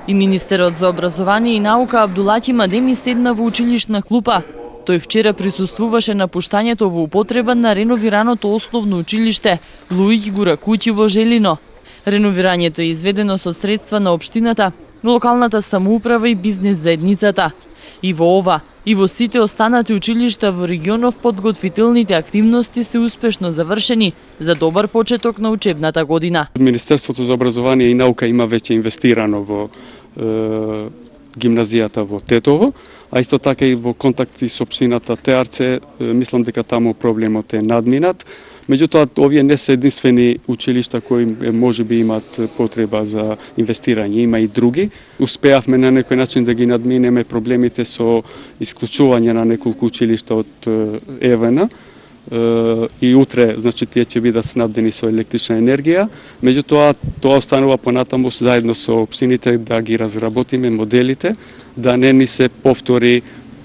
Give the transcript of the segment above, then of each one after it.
И министерот за образование и наука Абдулати Мадеми седна во училишна клупа. Тој вчера присуствуваше на пуштањето во употреба на реновираното основно училиште Луиќ Гуракуќи во Желино. Реновирањето е изведено со средства на општината, локалната самоуправа и бизнес заедницата. И во ова, и во сите останати училишта во регионов подготвителните активности се успешно завршени за добар почеток на учебната година. Министерството за образование и наука има веќе инвестирано во гимназијата во Тетово, а исто така и во контакти со општината Теарце, мислам дека таму проблемот е надминат. Меѓутоа, овие не се единствени училишта кои можеби имаат потреба за инвестирање, има и други. Успеавме на некој начин да ги надминеме проблемите со исклучување на неколку училишта од ЕВН. И утре, значи, тие ќе бидат снабдени со електрична енергија. Меѓутоа, тоа останува понатаму заедно со општините да ги разработиме моделите, да не ни се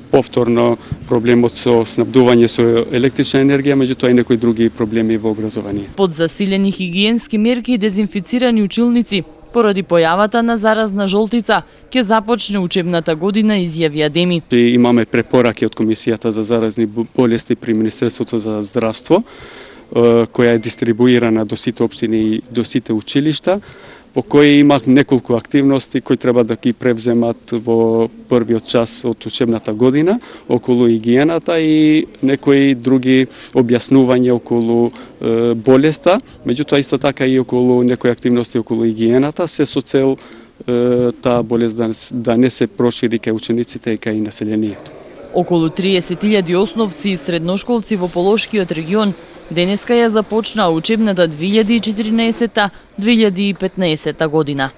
повторно проблемот со снабдување со електрична енергија, меѓутоа и некои други проблеми во образование. Под засилени хигиенски мерки и дезинфицирани училници, поради појавата на заразна жолтица, ќе започне учебната година, изјави Адеми. Имаме препораки од Комисијата за заразни болести при Министерството за здравство, која е дистрибуирана до сите општини и до сите училишта, по кои имах неколку активности кои треба да ги превземат во првиот час од учебната година околу хигиената и некои други објаснувања околу болеста, меѓутоа исто така и околу некои активности околу хигиената, се со цел таа болест да не се прошири кај учениците и кај населението. Околу 30.000 основци и средношколци во Полошкиот регион денеска ја започнаа учебната 2014-2015 година.